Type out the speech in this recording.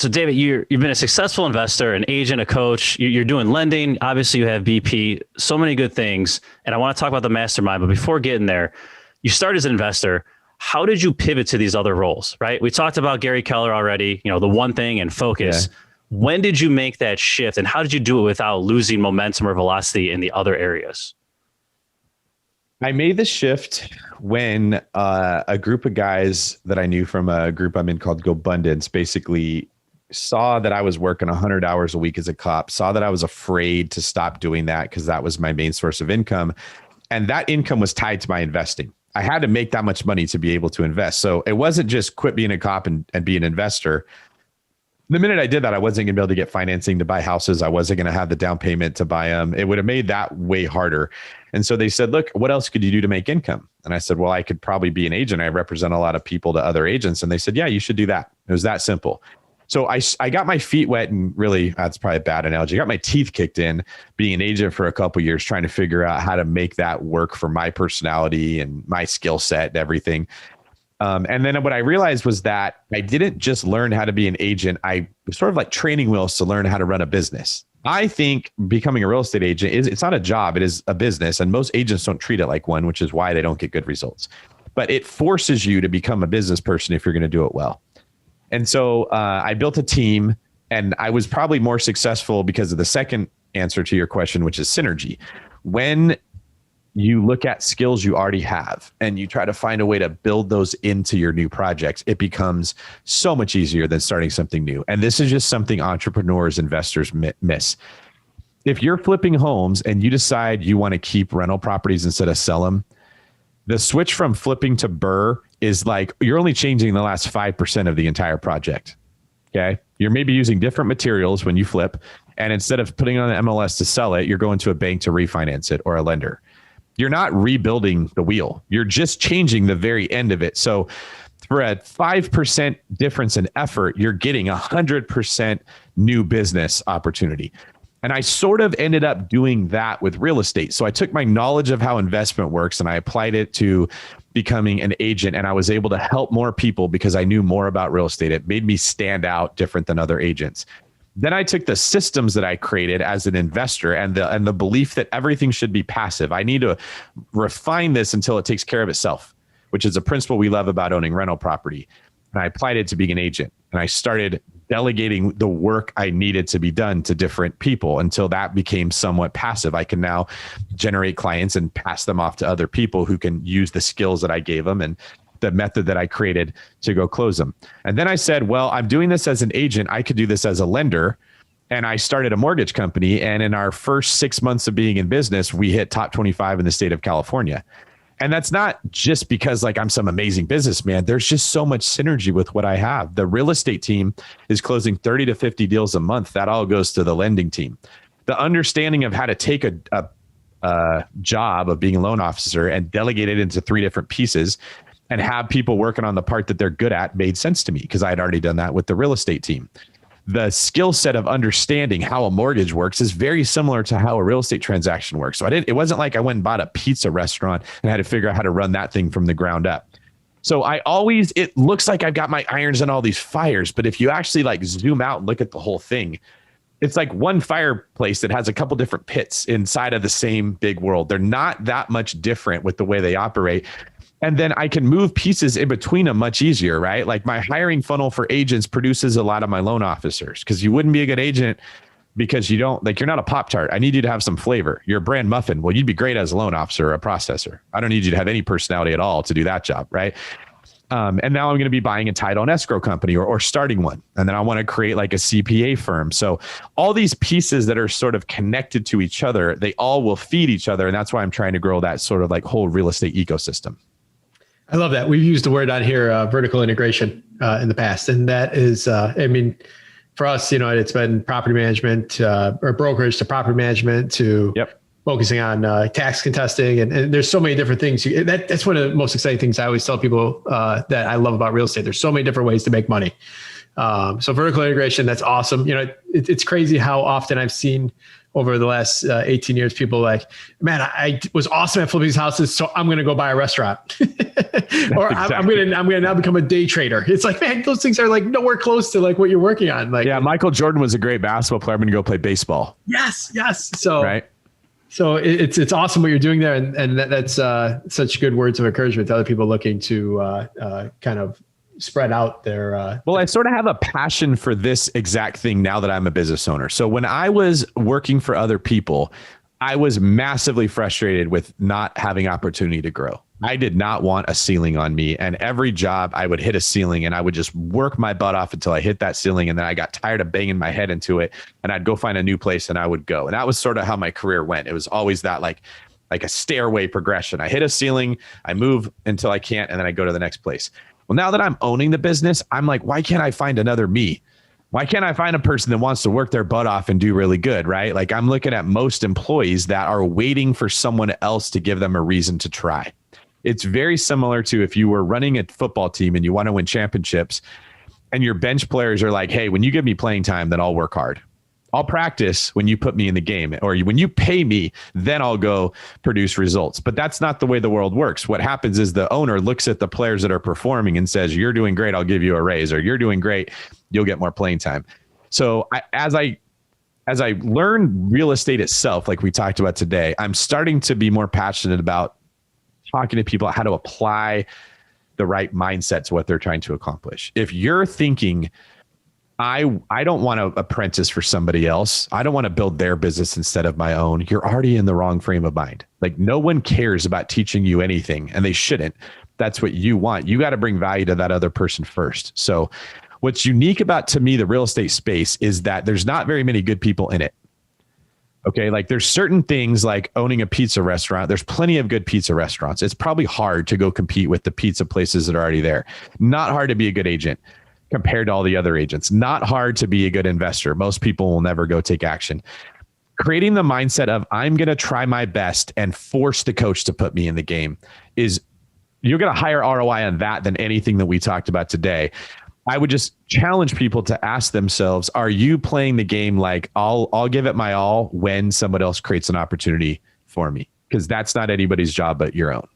So David, you've been a successful investor, an agent, a coach. You're doing lending. Obviously, you have BP. So many good things. And I want to talk about the mastermind. But before getting there, you started as an investor. How did you pivot to these other roles? Right? We talked about 𝗬𝘃𝗲𝗀 already. The one thing and focus. Yeah. When did you make that shift, and how did you do it without losing momentum or velocity in the other areas? I made the shift when a group of guys that I knew from a group I'm in called GoBundance basically saw that I was working 100 hours a week as a cop, saw that I was afraid to stop doing that because that was my main source of income. And that income was tied to my investing. I had to make that much money to be able to invest. So it wasn't just quit being a cop and be an investor. The minute I did that, I wasn't going to be able to get financing to buy houses. I wasn't going to have the down payment to buy them. It would have made that way harder. And so they said, look, what else could you do to make income? And I said, well, I could probably be an agent. I represent a lot of people to other agents. And they said, yeah, you should do that. It was that simple. So I got my feet wet, and really, that's probably a bad analogy. I got my teeth kicked in being an agent for a couple of years, trying to figure out how to make that work for my personality and my skill set and everything. And then what I realized was that I didn't just learn how to be an agent. I was sort of like training wheels to learn how to run a business. I think becoming a real estate agent it's not a job. It is a business. And most agents don't treat it like one, which is why they don't get good results. But it forces you to become a business person if you're going to do it well. And so I built a team, and I was probably more successful because of the second answer to your question, which is synergy. When you look at skills you already have and you try to find a way to build those into your new projects, it becomes so much easier than starting something new. And this is just something entrepreneurs, investors miss. If you're flipping homes and you decide you want to keep rental properties instead of sell them, the switch from flipping to BRRRR is like, you're only changing the last 5% of the entire project. Okay. You're maybe using different materials when you flip. And instead of putting it on the MLS to sell it, you're going to a bank to refinance it or a lender. You're not rebuilding the wheel. You're just changing the very end of it. So for a 5% difference in effort, you're getting 100% new business opportunity. And I sort of ended up doing that with real estate. So I took my knowledge of how investment works and I applied it to becoming an agent, and I was able to help more people because I knew more about real estate. It made me stand out different than other agents. Then I took the systems that I created as an investor and the belief that everything should be passive. I need to refine this until it takes care of itself, which is a principle we love about owning rental property. And I applied it to being an agent, and I started delegating the work I needed to be done to different people until that became somewhat passive. I can now generate clients and pass them off to other people who can use the skills that I gave them and the method that I created to go close them. And then I said, well, I'm doing this as an agent. I could do this as a lender. And I started a mortgage company. And in our first 6 months of being in business, we hit top 25 in the state of California. And that's not just because like I'm some amazing businessman. There's just so much synergy with what I have. The real estate team is closing 30 to 50 deals a month. That all goes to the lending team. The understanding of how to take a job of being a loan officer and delegate it into 3 different pieces and have people working on the part that they're good at made sense to me because I had already done that with the real estate team. The skill set of understanding how a mortgage works is very similar to how a real estate transaction works. So it wasn't like I went and bought a pizza restaurant and had to figure out how to run that thing from the ground up. So it looks like I've got my irons in all these fires, but if you actually like zoom out and look at the whole thing, it's like one fireplace that has a couple different pits inside of the same big world. They're not that much different with the way they operate. And then I can move pieces in between them much easier, right? Like my hiring funnel for agents produces a lot of my loan officers because you wouldn't be a good agent because you're not a Pop-Tart. I need you to have some flavor. You're a brand muffin. Well, you'd be great as a loan officer or a processor. I don't need you to have any personality at all to do that job, right? And now I'm going to be buying a title and escrow company or starting one. And then I want to create like a CPA firm. So all these pieces that are sort of connected to each other, they all will feed each other. And that's why I'm trying to grow that sort of like whole real estate ecosystem. I love that. We've used the word on here, vertical integration in the past. And that is, for us, it's been property management or brokerage to property management to focusing on tax contesting. And there's so many different things. That's one of the most exciting things I always tell people that I love about real estate. There's so many different ways to make money. So vertical integration, that's awesome. It's crazy how often I've seen over the last 18 years, people are like, man, I was awesome at flipping these houses, so I'm going to go buy a restaurant. Or I'm going to now become a day trader. It's like, man, those things are like nowhere close to like what you're working on. Like, yeah, Michael Jordan was a great basketball player. I'm going to go play baseball. Yes. So, right. So it's awesome what you're doing there. And that's such good words of encouragement to other people looking to kind of spread out their. Well, I sort of have a passion for this exact thing now that I'm a business owner. So when I was working for other people, I was massively frustrated with not having opportunity to grow. I did not want a ceiling on me, and every job I would hit a ceiling and I would just work my butt off until I hit that ceiling. And then I got tired of banging my head into it, and I'd go find a new place and I would go. And that was sort of how my career went. It was always that like a stairway progression. I hit a ceiling, I move until I can't, and then I go to the next place. Well, now that I'm owning the business, I'm like, why can't I find another me? Why can't I find a person that wants to work their butt off and do really good, right? Like I'm looking at most employees that are waiting for someone else to give them a reason to try. It's very similar to if you were running a football team and you want to win championships and your bench players are like, hey, when you give me playing time, then I'll work hard. I'll practice when you put me in the game, or when you pay me, then I'll go produce results. But that's not the way the world works. What happens is the owner looks at the players that are performing and says, you're doing great, I'll give you a raise, or you're doing great, you'll get more playing time. So as I learn real estate itself, like we talked about today, I'm starting to be more passionate about talking to people how to apply the right mindset to what they're trying to accomplish. If you're thinking, I don't want to apprentice for somebody else, I don't want to build their business instead of my own, you're already in the wrong frame of mind. Like no one cares about teaching you anything, and they shouldn't. That's what you want. You got to bring value to that other person first. So what's unique about, to me, the real estate space is that there's not very many good people in it. Okay. Like there's certain things like owning a pizza restaurant. There's plenty of good pizza restaurants. It's probably hard to go compete with the pizza places that are already there. Not hard to be a good agent compared to all the other agents. Not hard to be a good investor. Most people will never go take action. Creating the mindset of I'm going to try my best and force the coach to put me in the game is, you're going to higher ROI on that than anything that we talked about today. I would just challenge people to ask themselves, are you playing the game like I'll give it my all when somebody else creates an opportunity for me? Because that's not anybody's job but your own.